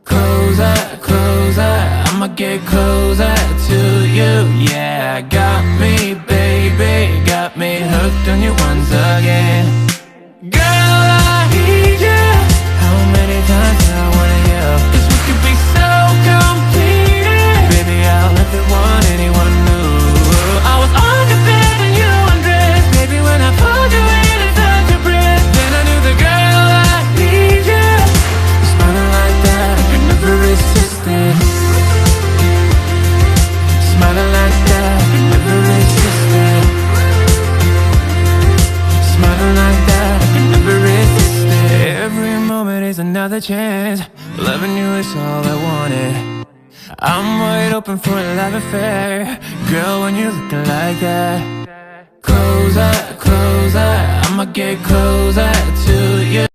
Closer, closer, I'ma get closer to you. Yeah, got me, baby, got me hooked on you once again. Girl, I need you. How many times do I wanna yell? 'Cause we could be so complete. Baby, I'll never want anyone new. I was on the bed and you undressed. Baby, when I pulled you in and felt your breath, then I knew the girl I need you. You're smiling like that, I could never resist it. Smiling like that, I could never resist it. Smiling like that, I could never resist it. Every moment is another chance. Loving you is all I wanted. I'm wide open for a love affair. Girl, when you're looking like that. Closer, closer, I'ma get closer to you.